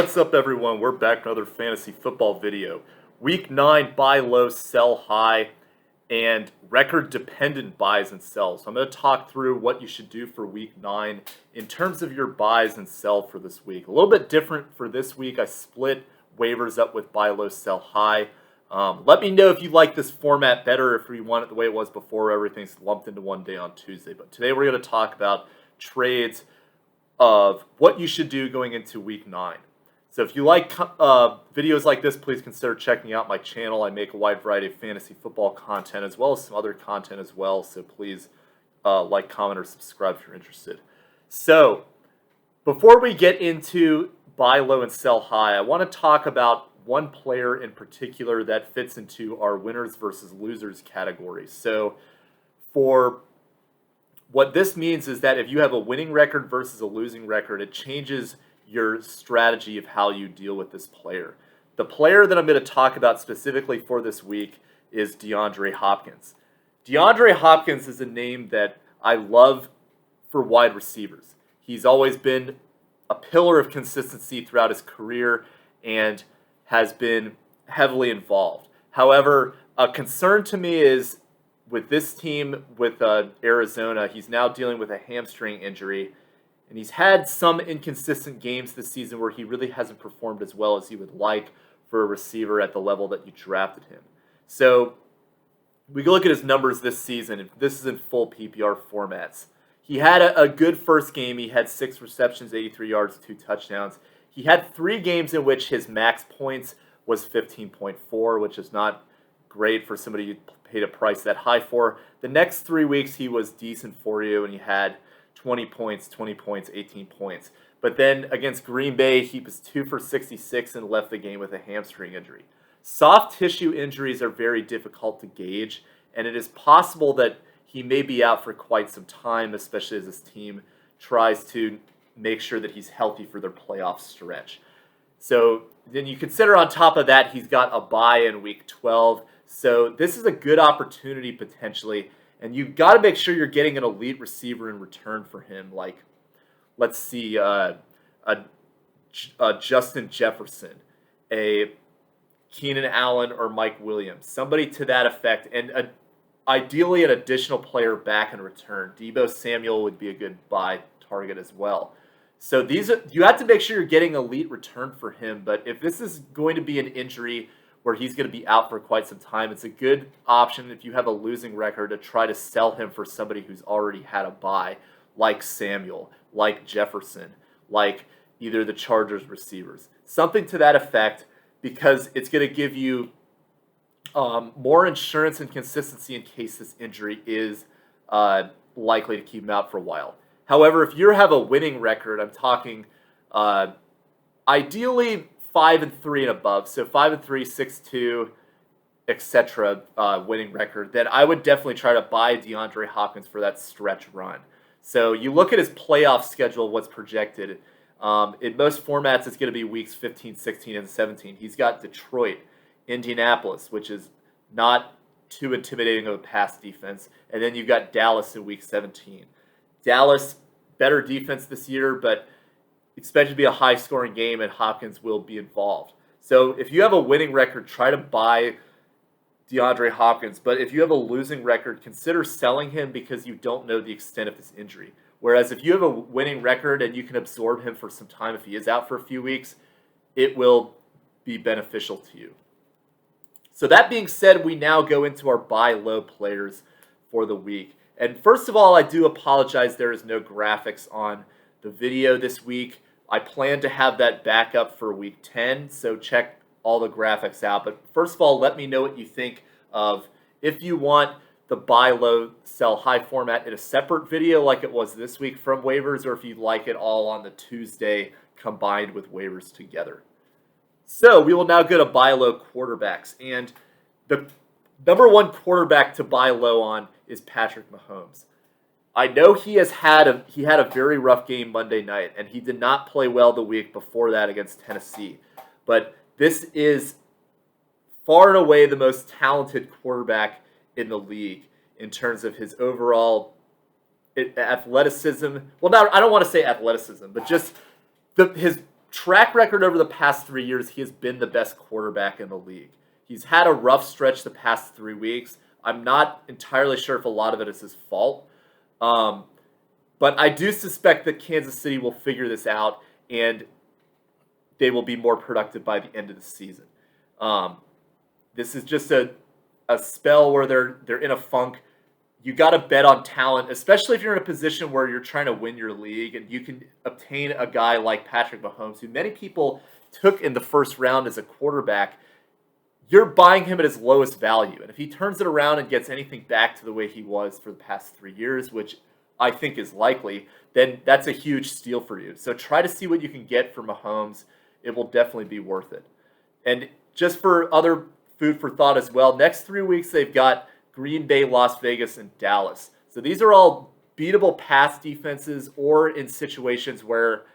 What's up, everyone? We're back with another fantasy football video. Week 9, buy low, sell high, and record-dependent buys and sells. So I'm going to talk through what you should do for Week 9 in terms of your buys and sell for this week. A little bit different for this week. I split waivers up with buy low, sell high. Let me know if you like this format better, if you want it the way it was before, everything's lumped into one day on Tuesday. But today we're going to talk about trades of what you should do going into Week 9. So if you like videos like this, please consider checking out my channel. I make a wide variety of fantasy football content as well as some other content as well. So please like, comment, or subscribe if you're interested. So before we get into buy low and sell high, I want to talk about one player in particular that fits into our winners versus losers category. So for what this means is that if you have a winning record versus a losing record, it changes your strategy of how you deal with this player. The player that I'm going to talk about specifically for this week is DeAndre Hopkins. DeAndre Hopkins is a name that I love for wide receivers. He's always been a pillar of consistency throughout his career and has been heavily involved. However, a concern to me is with this team, with Arizona, he's now dealing with a hamstring injury. And he's had some inconsistent games this season where he really hasn't performed as well as he would like for a receiver at the level that you drafted him. So we can look at his numbers this season. And this is in full PPR formats. He had a good first game. He had 6 receptions, 83 yards, 2 touchdowns. He had 3 games in which his max points was 15.4, which is not great for somebody you paid a price that high for. The next 3 weeks he was decent for you, and he had 20 points, 18 points. But then against Green Bay, he was 2 for 66 and left the game with a hamstring injury. Soft tissue injuries are very difficult to gauge, and it is possible that he may be out for quite some time, especially as his team tries to make sure that he's healthy for their playoff stretch. So then you consider on top of that, he's got a bye in Week 12. So this is a good opportunity potentially. And you've got to make sure you're getting an elite receiver in return for him. Like, let's see, Justin Jefferson, a Keenan Allen, or Mike Williams. Somebody to that effect. And ideally an additional player back in return. Deebo Samuel would be a good buy target as well. So you have to make sure you're getting elite return for him. But if this is going to be an injury where he's going to be out for quite some time, it's a good option if you have a losing record to try to sell him for somebody who's already had a bye, like Samuel, like Jefferson, like either the Chargers receivers. Something to that effect, because it's going to give you more insurance and consistency in case this injury is likely to keep him out for a while. However, if you have a winning record, I'm talking ideally 5-3 and above, so 5-3, 6-2, etc. Winning record, then I would definitely try to buy DeAndre Hopkins for that stretch run. So you look at his playoff schedule, what's projected. In most formats, it's going to be weeks 15, 16, and 17. He's got Detroit, Indianapolis, which is not too intimidating of a pass defense, and then you've got Dallas in week 17. Dallas, better defense this year, but expected to be a high-scoring game, and Hopkins will be involved. So if you have a winning record, try to buy DeAndre Hopkins. But if you have a losing record, consider selling him because you don't know the extent of this injury. Whereas if you have a winning record and you can absorb him for some time if he is out for a few weeks, it will be beneficial to you. So that being said, we now go into our buy low players for the week. And first of all, I do apologize there is no graphics on the video this week. I plan to have that back up for week 10, so check all the graphics out. But first of all, let me know what you think of if you want the buy low, sell high format in a separate video like it was this week from waivers, or if you'd like it all on the Tuesday combined with waivers together. So we will now go to buy low quarterbacks. And the number one quarterback to buy low on is Patrick Mahomes. I know he had a very rough game Monday night, and he did not play well the week before that against Tennessee. But this is far and away the most talented quarterback in the league in terms of his overall athleticism. Well, I don't want to say athleticism, but just his track record over the past 3 years, he has been the best quarterback in the league. He's had a rough stretch the past 3 weeks. I'm not entirely sure if a lot of it is his fault. But I do suspect that Kansas City will figure this out, and they will be more productive by the end of the season. This is just a spell where they're in a funk. You got to bet on talent, especially if you're in a position where you're trying to win your league, and you can obtain a guy like Patrick Mahomes, who many people took in the first round as a quarterback. You're buying him at his lowest value. And if he turns it around and gets anything back to the way he was for the past 3 years, which I think is likely, then that's a huge steal for you. So try to see what you can get for Mahomes. It will definitely be worth it. And just for other food for thought as well, next 3 weeks they've got Green Bay, Las Vegas, and Dallas. So these are all beatable pass defenses, or in situations where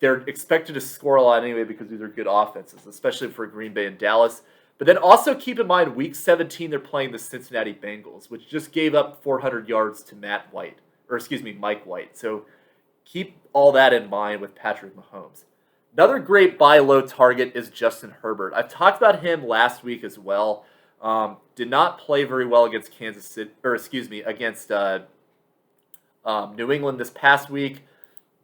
they're expected to score a lot anyway because these are good offenses, especially for Green Bay and Dallas. But then also keep in mind, Week 17, they're playing the Cincinnati Bengals, which just gave up 400 yards to Mike White. So keep all that in mind with Patrick Mahomes. Another great buy low target is Justin Herbert. I've talked about him last week as well. Did not play very well against against New England this past week,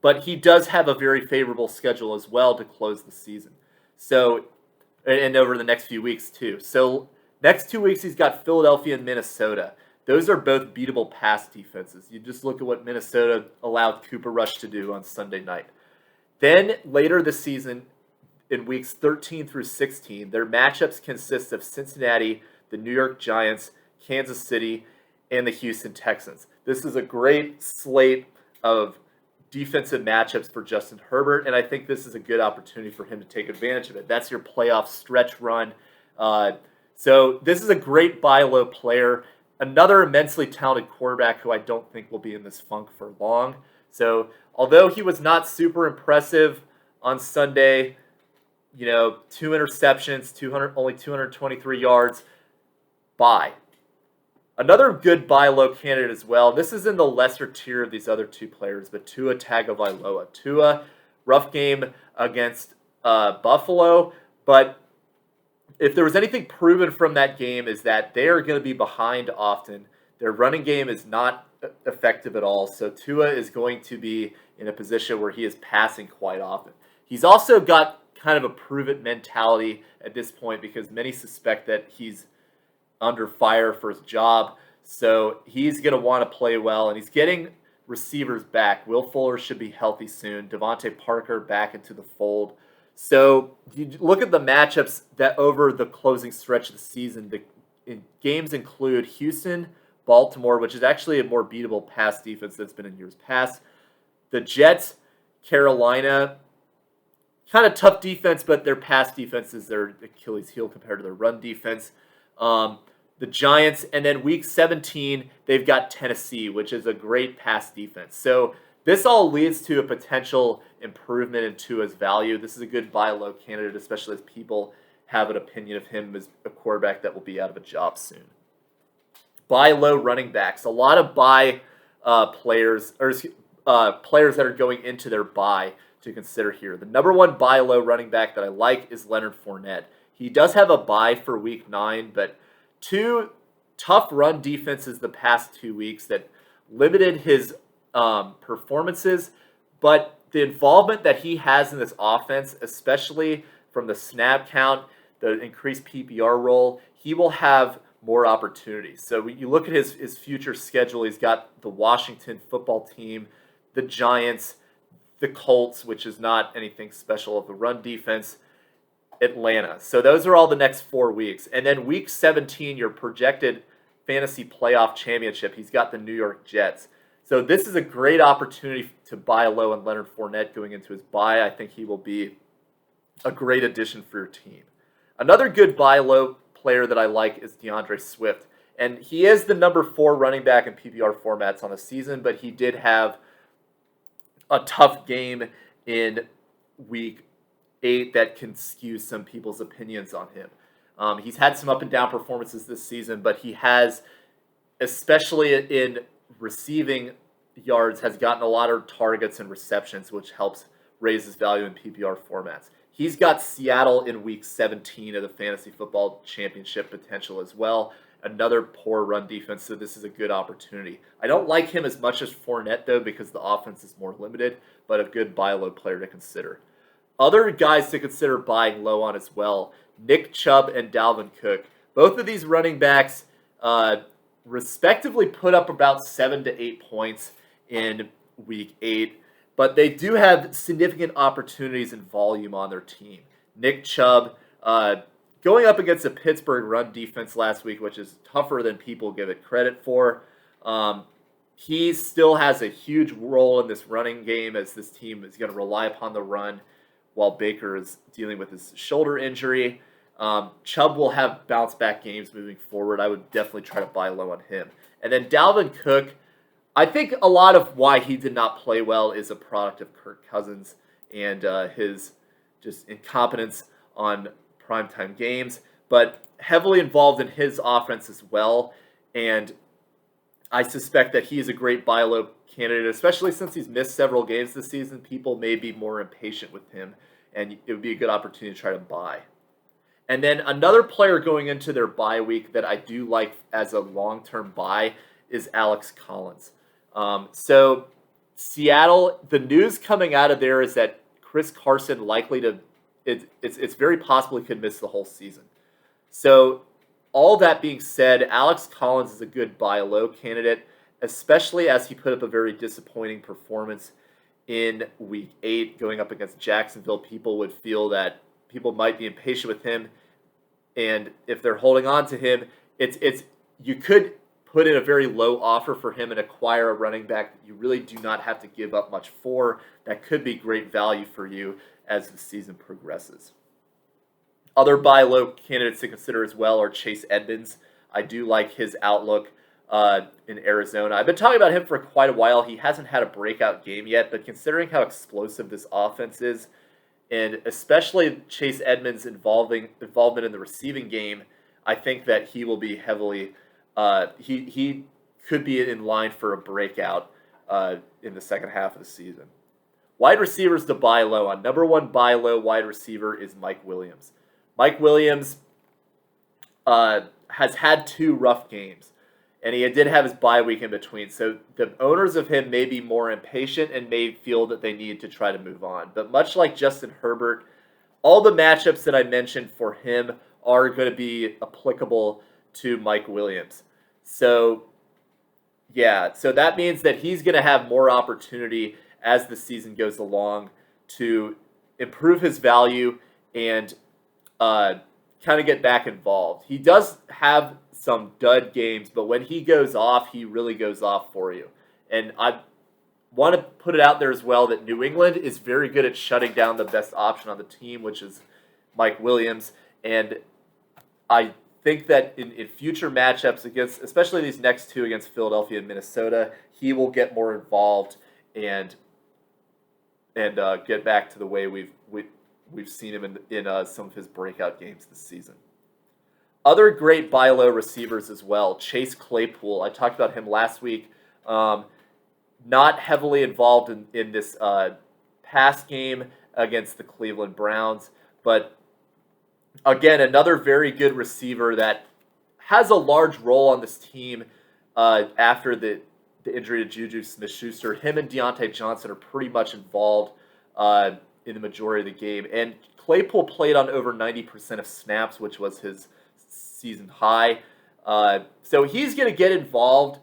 but he does have a very favorable schedule as well to close the season. So, and over the next few weeks too. So next 2 weeks he's got Philadelphia and Minnesota. Those are both beatable pass defenses. You just look at what Minnesota allowed Cooper Rush to do on Sunday night. Then later this season, in weeks 13 through 16, their matchups consist of Cincinnati, the New York Giants, Kansas City, and the Houston Texans. This is a great slate of defensive matchups for Justin Herbert, and I think this is a good opportunity for him to take advantage of it. That's your playoff stretch run. So this is a great buy low player. Another immensely talented quarterback who I don't think will be in this funk for long. So although he was not super impressive on Sunday, 2 interceptions, only 223 yards, buy. Another good buy low candidate as well. This is in the lesser tier of these other two players, but Tua Tagovailoa. Tua, rough game against Buffalo, but if there was anything proven from that game is that they are going to be behind often. Their running game is not effective at all, so Tua is going to be in a position where he is passing quite often. He's also got kind of a prove-it mentality at this point because many suspect that he's under fire for his job, so he's going to want to play well, and he's getting receivers back. Will Fuller should be healthy soon. Devontae Parker back into the fold. So you look at the matchups that over the closing stretch of the season, the games include Houston, Baltimore, which is actually a more beatable pass defense that's been in years past. The Jets, Carolina, kind of tough defense, but their pass defense is their Achilles heel compared to their run defense. The Giants, and then week 17, they've got Tennessee, which is a great pass defense. So this all leads to a potential improvement in Tua's value. This is a good buy low candidate, especially as people have an opinion of him as a quarterback that will be out of a job soon. Buy low running backs. A lot of buy players that are going into their buy to consider here. The number one buy low running back that I like is Leonard Fournette. He does have a buy for week 9, but 2 tough run defenses the past 2 weeks that limited his performances, but the involvement that he has in this offense, especially from the snap count, the increased PPR role, he will have more opportunities. So you look at his future schedule, he's got the Washington football team, the Giants, the Colts, which is not anything special of the run defense, Atlanta. So those are all the next 4 weeks. And then week 17, your projected fantasy playoff championship, he's got the New York Jets. So this is a great opportunity to buy low on Leonard Fournette going into his bye. I think he will be a great addition for your team. Another good buy low player that I like is DeAndre Swift. And he is the number 4 running back in PPR formats on the season, but he did have a tough game in week 8 that can skew some people's opinions on him. He's had some up and down performances this season, but he has, especially in receiving yards, has gotten a lot of targets and receptions, which helps raises value in PPR formats. He's got Seattle in Week 17 of the Fantasy Football Championship potential as well. Another poor run defense, so this is a good opportunity. I don't like him as much as Fournette, though, because the offense is more limited, but a good buy low player to consider. Other guys to consider buying low on as well, Nick Chubb and Dalvin Cook. Both of these running backs respectively put up about 7 to 8 points in Week 8, but they do have significant opportunities and volume on their team. Nick Chubb, going up against a Pittsburgh run defense last week, which is tougher than people give it credit for. He still has a huge role in this running game as this team is going to rely upon the run while Baker is dealing with his shoulder injury. Chubb will have bounce-back games moving forward. I would definitely try to buy low on him. And then Dalvin Cook, I think a lot of why he did not play well is a product of Kirk Cousins and his just incompetence on primetime games, but heavily involved in his offense as well. And I suspect that he is a great buy low candidate, especially since he's missed several games this season. People may be more impatient with him, and it would be a good opportunity to try to buy. And then another player going into their bye week that I do like as a long-term buy is Alex Collins. So Seattle, the news coming out of there is that Chris Carson it's very possible he could miss the whole season. So all that being said, Alex Collins is a good buy low candidate, especially as he put up a very disappointing performance in Week 8 going up against Jacksonville. People would feel that people might be impatient with him, and if they're holding on to him, you could put in a very low offer for him and acquire a running back that you really do not have to give up much for. That could be great value for you as the season progresses. Other buy low candidates to consider as well are Chase Edmonds. I do like his outlook in Arizona. I've been talking about him for quite a while. He hasn't had a breakout game yet, but considering how explosive this offense is, and especially Chase Edmonds' involvement in the receiving game, I think that he will be heavily he could be in line for a breakout in the second half of the season. Wide receivers to buy low on. Number one buy low wide receiver is Mike Williams. Mike Williams has had 2 rough games, and he did have his bye week in between. So the owners of him may be more impatient and may feel that they need to try to move on. But much like Justin Herbert, all the matchups that I mentioned for him are going to be applicable to Mike Williams. So, yeah, so that means that he's going to have more opportunity as the season goes along to improve his value and kind of get back involved. He does have some dud games, but when he goes off, he really goes off for you. And I want to put it out there as well that New England is very good at shutting down the best option on the team, which is Mike Williams. And I think that in future matchups against, especially these next 2 against Philadelphia and Minnesota, he will get more involved and get back to the way we've seen him in some of his breakout games this season. Other great buy low receivers as well. Chase Claypool, I talked about him last week. Not heavily involved in this pass game against the Cleveland Browns, but again, another very good receiver that has a large role on this team after the injury to Juju Smith-Schuster. Him and Deontay Johnson are pretty much involved in the majority of the game. And Claypool played on over 90% of snaps, which was his season high. So he's going to get involved.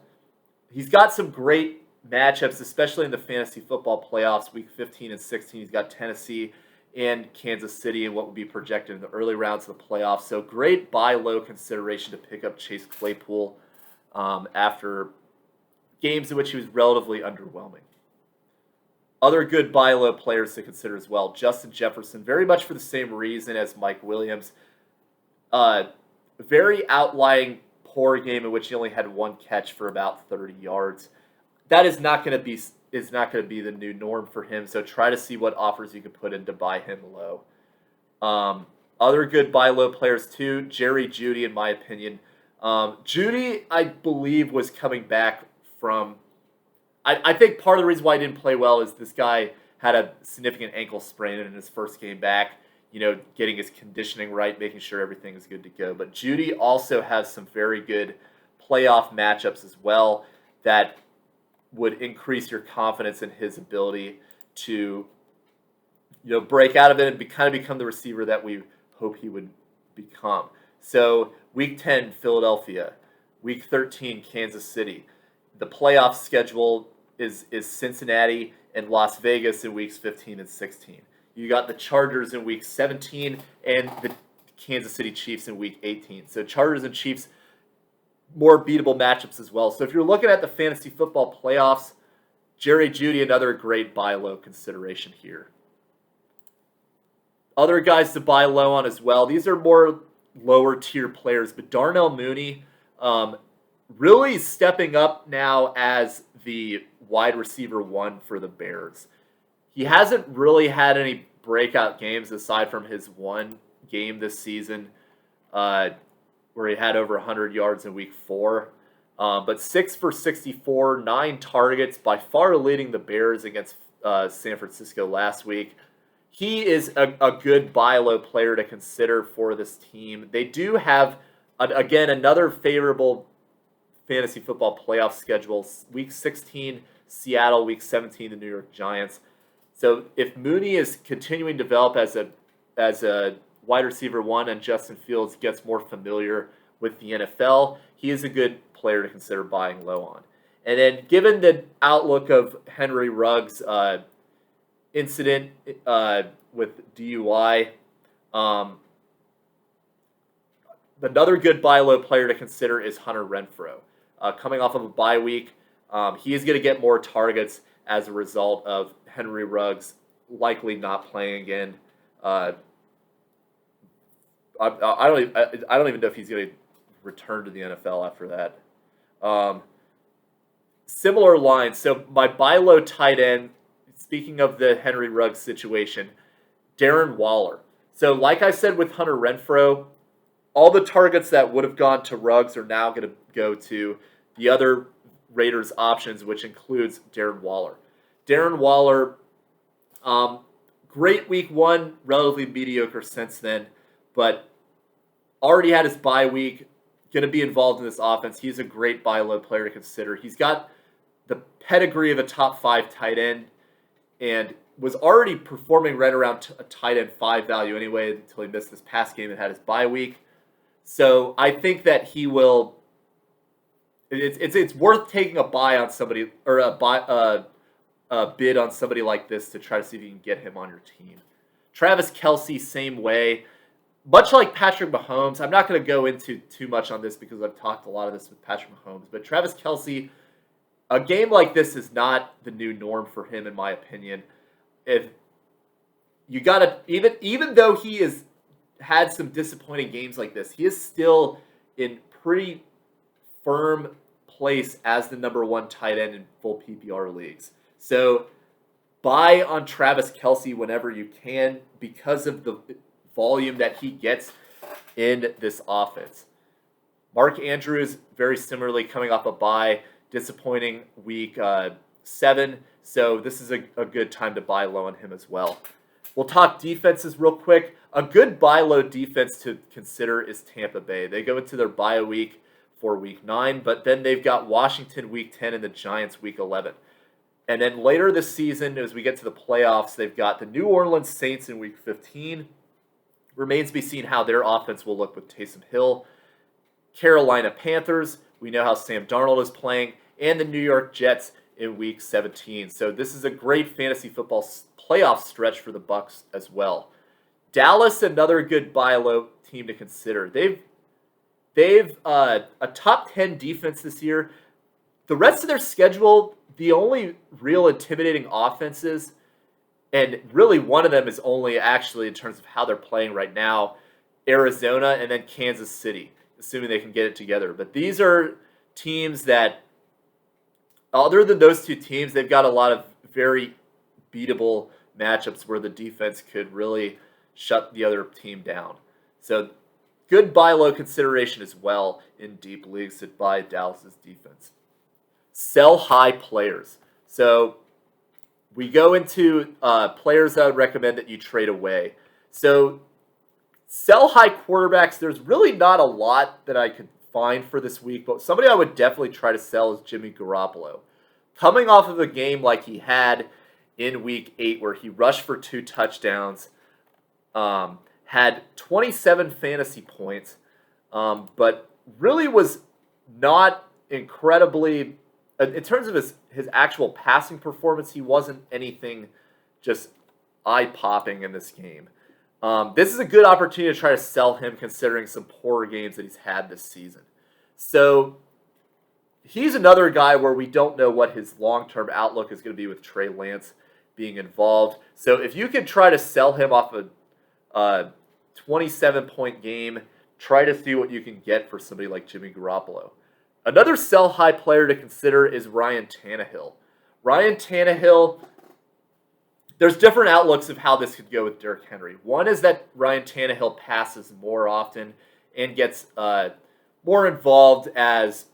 He's got some great matchups, especially in the fantasy football playoffs, week 15 and 16. He's got Tennessee and Kansas City in what would be projected in the early rounds of the playoffs. So great buy low consideration to pick up Chase Claypool after games in which he was relatively underwhelming. Other good buy low players to consider as well. Justin Jefferson, very much for the same reason as Mike Williams. Very outlying poor game in which he only had 1 catch for about 30 yards. That is not going to be the new norm for him. So try to see what offers you can put in to buy him low. Other good buy low players too. Jeudy, in my opinion. Jeudy, I believe, was coming back from. I think part of the reason why he didn't play well is this guy had a significant ankle sprain in his first game back. Getting his conditioning right, making sure everything is good to go. But Jeudy also has some very good playoff matchups as well that would increase your confidence in his ability to, break out of it and kind of become the receiver that we hope he would become. So Week 10, Philadelphia. Week 13, Kansas City. The playoff schedule is Cincinnati and Las Vegas in weeks 15 and 16. You got the Chargers in week 17 and the Kansas City Chiefs in week 18. So Chargers and Chiefs, more beatable matchups as well. So if you're looking at the fantasy football playoffs, Jerry Jeudy, another great buy low consideration here. Other guys to buy low on as well. These are more lower tier players, but Darnell Mooney really stepping up now as the wide receiver 1 for the Bears. He hasn't really had any breakout games aside from his one game this season where he had over 100 yards in week 4. But 6 for 64, 9 targets, by far leading the Bears against San Francisco last week. He is a good buy low player to consider for this team. They do have, again, another favorable fantasy football playoff schedule. Week 16, Seattle. Week 17, the New York Giants. So if Mooney is continuing to develop as a wide receiver 1 and Justin Fields gets more familiar with the NFL, he is a good player to consider buying low on. And then given the outlook of Henry Ruggs' incident with DUI, another good buy low player to consider is Hunter Renfrow. Coming off of a bye week, he is going to get more targets as a result of Henry Ruggs likely not playing again. I don't even know if he's going to return to the NFL after that. Similar lines. So my buy low tight end, speaking of the Henry Ruggs situation, Darren Waller. So like I said with Hunter Renfrow, all the targets that would have gone to Ruggs are now going to go to the other Raiders options, which includes Darren Waller. Darren Waller, great week 1, relatively mediocre since then, but already had his bye week, going to be involved in this offense. He's a great buy low player to consider. He's got the pedigree of a top 5 tight end and was already performing right around a tight end 5 value anyway until he missed this past game and had his bye week. So I think that he will. It's worth taking a buy on somebody or a bid on somebody like this to try to see if you can get him on your team. Travis Kelce, same way. Much like Patrick Mahomes, I'm not going to go into too much on this because I've talked a lot of this with Patrick Mahomes, but Travis Kelce, a game like this is not the new norm for him, in my opinion. If you got to, even though he has had some disappointing games like this, he is still in pretty firm place as the number 1 tight end in full PPR leagues. So buy on Travis Kelce whenever you can because of the volume that he gets in this offense. Mark Andrews, very similarly, coming off a bye, disappointing week 7. So this is a good time to buy low on him as well. We'll talk defenses real quick. A good buy low defense to consider is Tampa Bay. They go into their bye week for week 9, but then they've got Washington week 10 and the Giants week 11. And then later this season, as we get to the playoffs, they've got the New Orleans Saints in week 15. Remains to be seen how their offense will look with Taysom Hill. Carolina Panthers, we know how Sam Darnold is playing, and the New York Jets in week 17. So this is a great fantasy football playoff stretch for the Bucs as well. Dallas, another good buy low team to consider. They've a top 10 defense this year. The rest of their schedule, the only real intimidating offenses, and really one of them is only actually in terms of how they're playing right now, Arizona and then Kansas City, assuming they can get it together. But these are teams that, other than those 2 teams, they've got a lot of very beatable matchups where the defense could really shut the other team down. So good buy low consideration as well in deep leagues to buy Dallas's defense. Sell high players. So we go into players that I would recommend that you trade away. So sell high quarterbacks, there's really not a lot that I could find for this week, but somebody I would definitely try to sell is Jimmy Garoppolo. Coming off of a game like he had in week 8 where he rushed for 2 touchdowns, had 27 fantasy points, but really was not incredibly, in terms of his actual passing performance, he wasn't anything just eye-popping in this game. This is a good opportunity to try to sell him considering some poor games that he's had this season. So he's another guy where we don't know what his long-term outlook is going to be with Trey Lance being involved. So if you could try to sell him off a 27-point game, try to see what you can get for somebody like Jimmy Garoppolo. Another sell-high player to consider is Ryan Tannehill. Ryan Tannehill, there's different outlooks of how this could go with Derrick Henry. One is that Ryan Tannehill passes more often and gets more involved as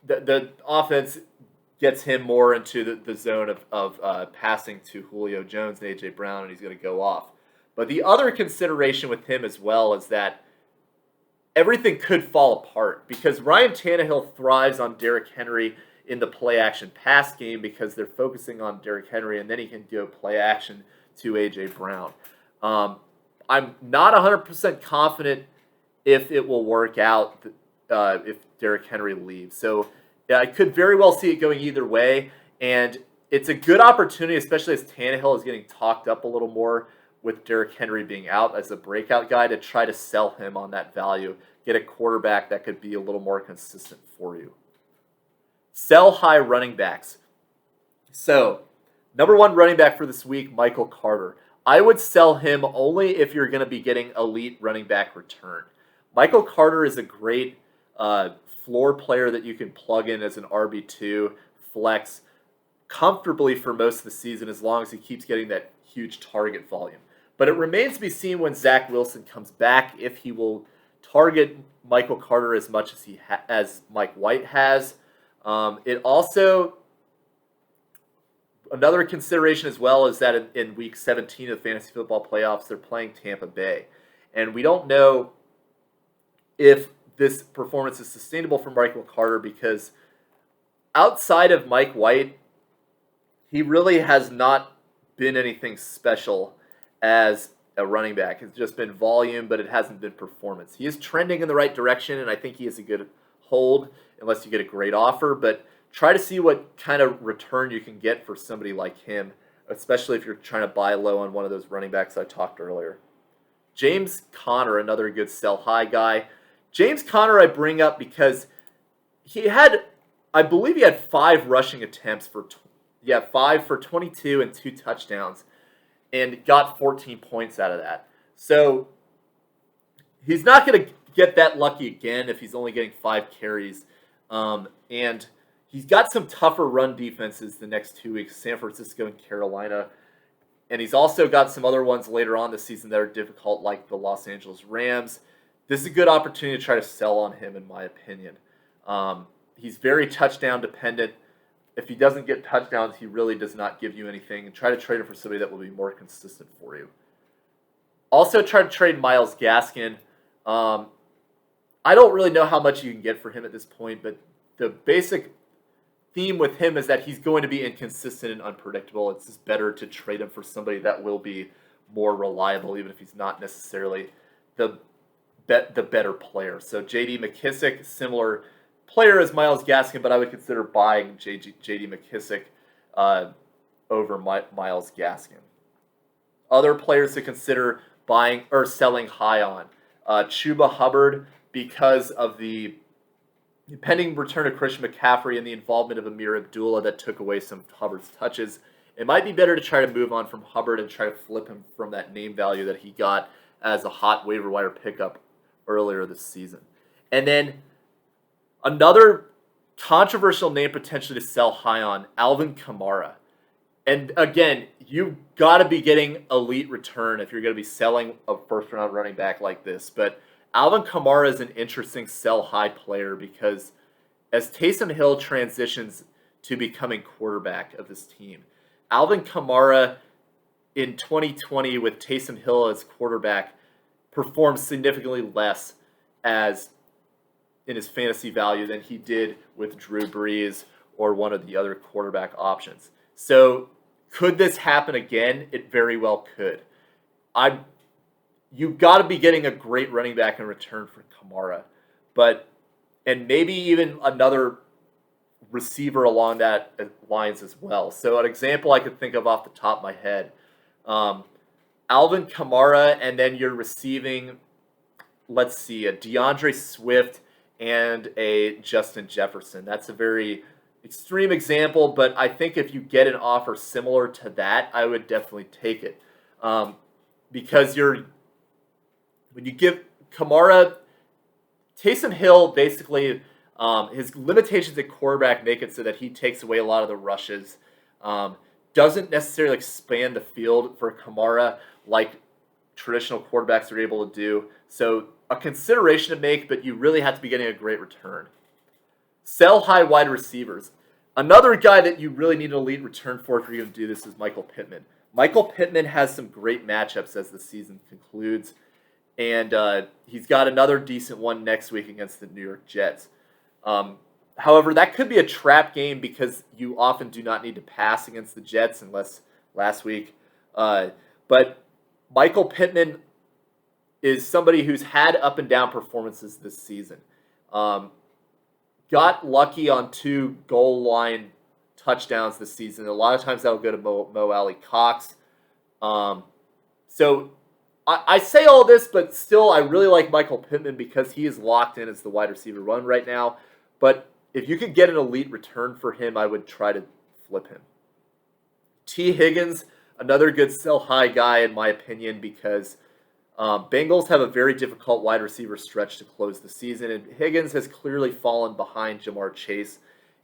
the offense gets him more into the zone of passing to Julio Jones and A.J. Brown, and he's going to go off. But the other consideration with him as well is that everything could fall apart because Ryan Tannehill thrives on Derrick Henry in the play-action pass game because they're focusing on Derrick Henry, and then he can go play-action to A.J. Brown. I'm not 100% confident if it will work out if Derrick Henry leaves. So I could very well see it going either way, and it's a good opportunity, especially as Tannehill is getting talked up a little more with Derrick Henry being out as a breakout guy, to try to sell him on that value, get a quarterback that could be a little more consistent for you. Sell high running backs. So, number 1 running back for this week, Michael Carter. I would sell him only if you're going to be getting elite running back return. Michael Carter is a great floor player that you can plug in as an RB2 flex comfortably for most of the season as long as he keeps getting that huge target volume. But it remains to be seen when Zach Wilson comes back if he will target Michael Carter as much as as Mike White has. It also, another consideration as well is that in week 17 of the fantasy football playoffs, they're playing Tampa Bay. And we don't know if this performance is sustainable for Michael Carter because outside of Mike White, he really has not been anything special as a running back. It's just been volume, but it hasn't been performance. He is trending in the right direction, and I think he is a good hold unless you get a great offer, but try to see what kind of return you can get for somebody like him, especially if you're trying to buy low on one of those running backs I talked earlier. James Conner, another good sell high guy. James Conner I bring up because I believe he had 5 rushing attempts for 5 for 22 and 2 touchdowns, and got 14 points out of that. So he's not going to get that lucky again if he's only getting 5 carries. And he's got some tougher run defenses the next 2 weeks, San Francisco and Carolina. And he's also got some other ones later on this season that are difficult, like the Los Angeles Rams. This is a good opportunity to try to sell on him, in my opinion. He's very touchdown dependent. If he doesn't get touchdowns, he really does not give you anything. And try to trade him for somebody that will be more consistent for you. Also, try to trade Myles Gaskin. I don't really know how much you can get for him at this point, but the basic theme with him is that he's going to be inconsistent and unpredictable. It's just better to trade him for somebody that will be more reliable, even if he's not necessarily the better player. So J.D. McKissick, similar player as Myles Gaskin, but I would consider buying J.D. McKissick over Myles Gaskin. Other players to consider buying or selling high on. Chuba Hubbard, because of the pending return of Christian McCaffrey and the involvement of Amir Abdullah that took away some of Hubbard's touches. It might be better to try to move on from Hubbard and try to flip him from that name value that he got as a hot waiver wire pickup earlier this season. And then another controversial name potentially to sell high on, Alvin Kamara. And again, you've got to be getting elite return if you're going to be selling a first-round running back like this. But Alvin Kamara is an interesting sell-high player because as Taysom Hill transitions to becoming quarterback of this team, Alvin Kamara in 2020 with Taysom Hill as quarterback performed significantly less as in his fantasy value than he did with Drew Brees or one of the other quarterback options. So could this happen again? It very well could. You've got to be getting a great running back in return for Kamara, and maybe even another receiver along that lines as well. So an example I could think of off the top of my head, Alvin Kamara, and then you're receiving, let's see, a DeAndre Swift and a Justin Jefferson. That's a very extreme example, but I think if you get an offer similar to that, I would definitely take it. Because when you give Kamara, Taysom Hill, basically, his limitations at quarterback make it so that he takes away a lot of the rushes. Doesn't necessarily expand the field for Kamara like traditional quarterbacks are able to do. So a consideration to make, but you really have to be getting a great return. Sell high wide receivers. Another guy that you really need an elite return for if you're going to do this is Michael Pittman. Michael Pittman has some great matchups as the season concludes, and he's got another decent one next week against the New York Jets. However, that could be a trap game because you often do not need to pass against the Jets unless last week. But Michael Pittman is somebody who's had up and down performances this season. Got lucky on 2 goal line touchdowns this season. A lot of times that'll go to Mo Alley Cox. So I say all this, but still I really like Michael Pittman because he is locked in as the wide receiver 1 right now. But if you could get an elite return for him, I would try to flip him. T. Higgins, another good sell high guy in my opinion because Bengals have a very difficult wide receiver stretch to close the season, and Higgins has clearly fallen behind Jamar Chase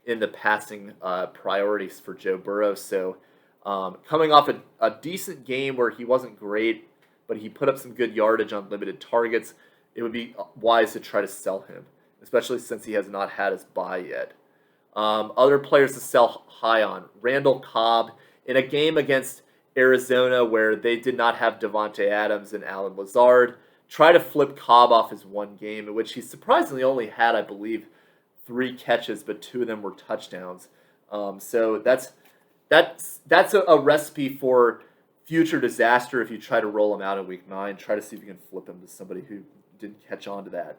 in the passing priorities for Joe Burrow. So coming off a decent game where he wasn't great, but he put up some good yardage on limited targets, it would be wise to try to sell him, especially since he has not had his bye yet. Other players to sell high on. Randall, Cobb, in a game against Arizona where they did not have Devonta Adams and Allen Lazard. Try to flip Cobb off his one game, in which he surprisingly only had, I believe, 3 catches, but 2 of them were touchdowns. So that's a recipe for future disaster if you try to roll him out in week 9. Try to see if you can flip him to somebody who didn't catch on to that.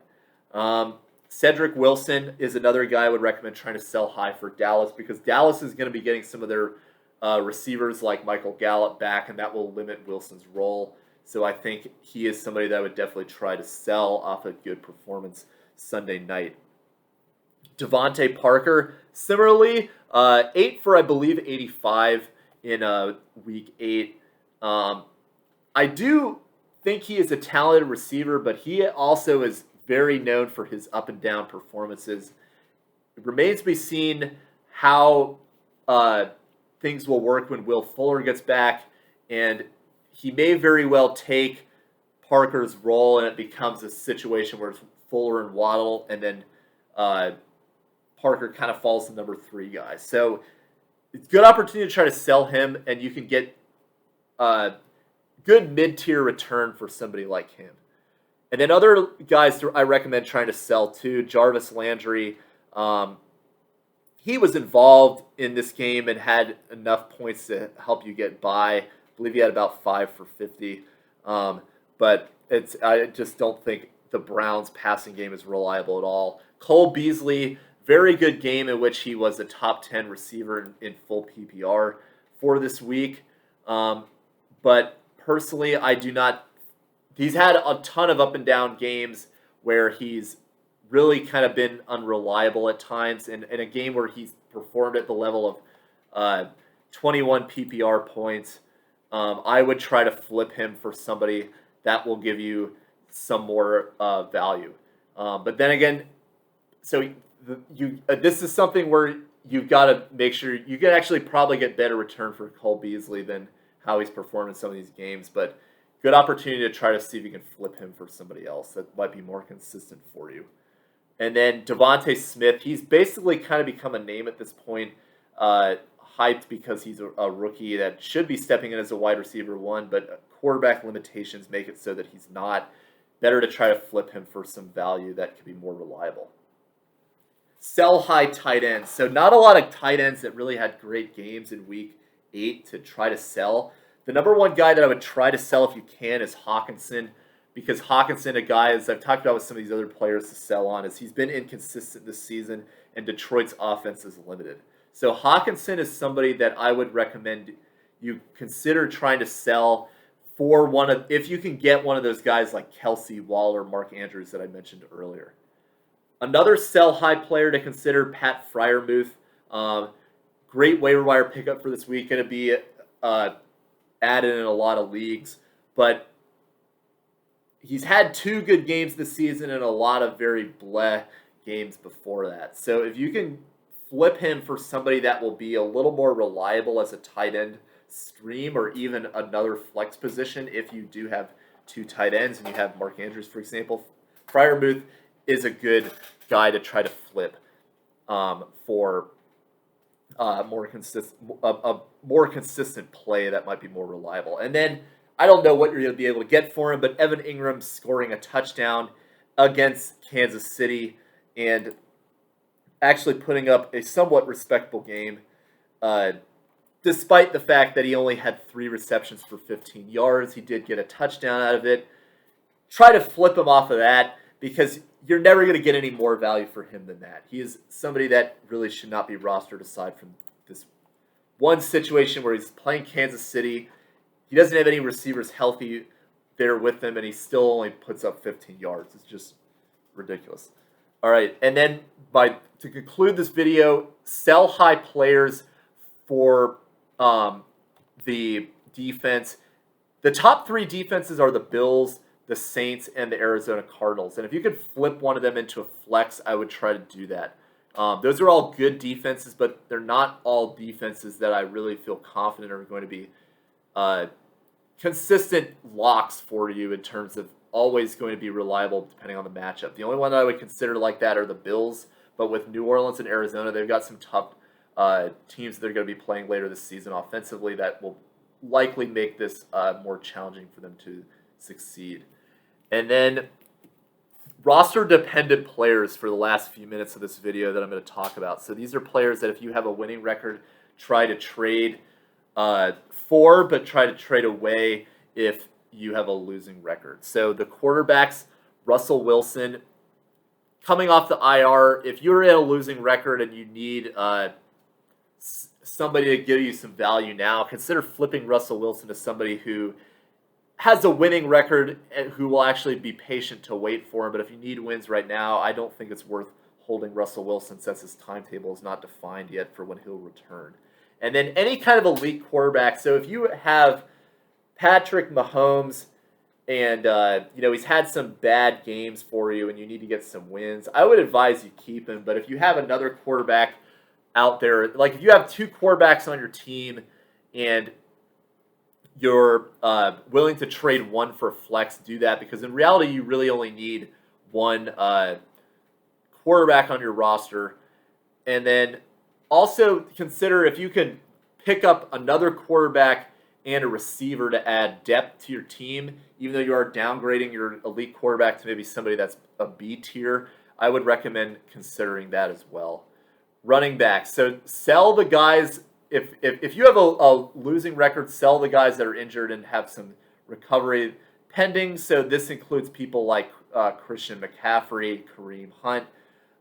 Cedrick Wilson is another guy I would recommend trying to sell high for Dallas because Dallas is going to be getting some of their receivers like Michael Gallup back, and that will limit Wilson's role. So I think he is somebody that I would definitely try to sell off a good performance Sunday night. Devontae Parker, similarly, 8 for, I believe, 85 in week 8. I do think he is a talented receiver, but he also is very known for his up and down performances. It remains to be seen how things will work when Will Fuller gets back, and he may very well take Parker's role, and it becomes a situation where it's Fuller and Waddle, and then Parker kind of falls to number 3 guy. So it's a good opportunity to try to sell him, and you can get a good mid-tier return for somebody like him. And then other guys I recommend trying to sell too. Jarvis Landry. He was involved in this game and had enough points to help you get by. I believe he had about 5 for 50. But I just don't think the Browns' passing game is reliable at all. Cole Beasley, very good game in which he was a top 10 receiver in full PPR for this week. But personally, I do not. He's had a ton of up and down games where he's really kind of been unreliable at times. And in a game where he's performed at the level of 21 PPR points, I would try to flip him for somebody that will give you some more value. But then again, so this is something where you've got to make sure you can actually probably get better return for Cole Beasley than how he's performed in some of these games. But good opportunity to try to see if you can flip him for somebody else that might be more consistent for you. And then Devonta Smith, he's basically kind of become a name at this point. hyped because he's a rookie that should be stepping in as a wide receiver one, but quarterback limitations make it so that he's not. Better to try to flip him for some value that could be more reliable. Sell high tight ends. So not a lot of tight ends that really had great games in week 8 to try to sell. The number one guy that I would try to sell if you can is Hawkinson, because Hawkinson, a guy, as I've talked about with some of these other players to sell on, is he's been inconsistent this season, and Detroit's offense is limited. So Hawkinson is somebody that I would recommend you consider trying to sell for if you can get one of those guys like Kelce, Waller, Mark Andrews that I mentioned earlier. Another sell high player to consider, Pat Freiermuth. Great waiver wire pickup for this week. Going to be added in a lot of leagues. But he's had 2 good games this season and a lot of very bleh games before that. So if you can flip him for somebody that will be a little more reliable as a tight end stream, or even another flex position if you do have 2 tight ends and you have Mark Andrews, for example, Freiermuth is a good guy to try to flip for a more consistent play that might be more reliable. And then I don't know what you're going to be able to get for him, but Evan Ingram scoring a touchdown against Kansas City and actually putting up a somewhat respectable game, despite the fact that he only had 3 receptions for 15 yards. He did get a touchdown out of it. Try to flip him off of that, because you're never going to get any more value for him than that. He is somebody that really should not be rostered aside from this one situation where he's playing Kansas City. He doesn't have any receivers healthy there with him, and he still only puts up 15 yards. It's just ridiculous. All right, and then to conclude this video, sell high players for the defense. The top 3 defenses are the Bills, the Saints, and the Arizona Cardinals. And if you could flip one of them into a flex, I would try to do that. Those are all good defenses, but they're not all defenses that I really feel confident are going to be consistent locks for you in terms of always going to be reliable depending on the matchup. The only one that I would consider like that are the Bills, but with New Orleans and Arizona, they've got some tough teams that are going to be playing later this season offensively that will likely make this more challenging for them to succeed. And then roster-dependent players for the last few minutes of this video that I'm going to talk about. So these are players that if you have a winning record, try to trade for, but try to trade away if you have a losing record. So the quarterbacks, Russell Wilson, coming off the IR, if you're at a losing record and you need somebody to give you some value now, consider flipping Russell Wilson to somebody who has a winning record and who will actually be patient to wait for him. But if you need wins right now, I don't think it's worth holding Russell Wilson since his timetable is not defined yet for when he'll return. And then any kind of elite quarterback. So if you have Patrick Mahomes and he's had some bad games for you and you need to get some wins, I would advise you keep him. But if you have another quarterback out there, like if you have 2 quarterbacks on your team and you're willing to trade one for flex, do that, because in reality you really only need one quarterback on your roster. And then also consider if you can pick up another quarterback and a receiver to add depth to your team, even though you are downgrading your elite quarterback to maybe somebody that's a B tier, I would recommend considering that as well. Running backs. So sell the guys. If you have a losing record, sell the guys that are injured and have some recovery pending. So this includes people like Christian McCaffrey, Kareem Hunt,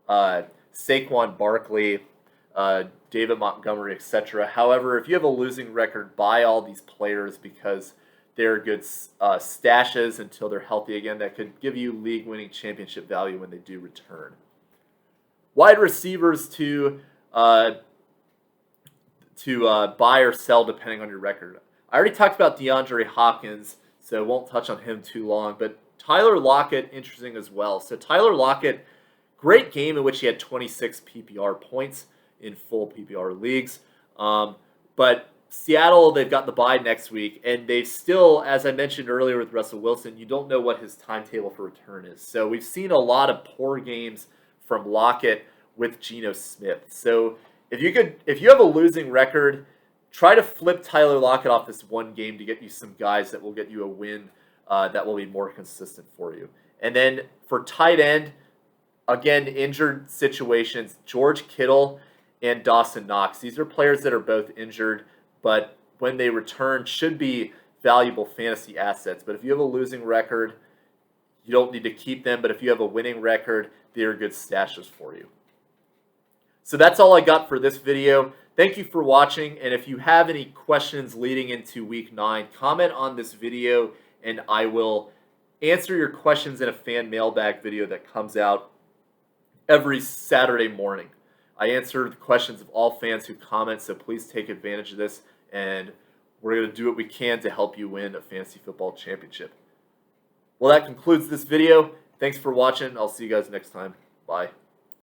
Saquon Barkley, David Montgomery, etc. However, if you have a losing record, buy all these players because they're good stashes until they're healthy again. That could give you league-winning championship value when they do return. Wide receivers to buy or sell depending on your record. I already talked about DeAndre Hopkins, so I won't touch on him too long. But Tyler Lockett, interesting as well. So Tyler Lockett, great game in which he had 26 PPR points in full PPR leagues. But Seattle, they've got the bye next week, and they've still, as I mentioned earlier with Russell Wilson, you don't know what his timetable for return is. So we've seen a lot of poor games from Lockett with Geno Smith. So if you have a losing record, try to flip Tyler Lockett off this one game to get you some guys that will get you a win that will be more consistent for you. And then for tight end, again, injured situations, George Kittle and Dawson Knox. These are players that are both injured, but when they return, should be valuable fantasy assets. But if you have a losing record, you don't need to keep them. But if you have a winning record, they're good stashes for you. So that's all I got for this video. Thank you for watching. And if you have any questions leading into week 9, comment on this video and I will answer your questions in a fan mailbag video that comes out every Saturday morning. I answer the questions of all fans who comment, so please take advantage of this, and we're going to do what we can to help you win a fantasy football championship. Well, that concludes this video. Thanks for watching. I'll see you guys next time. Bye.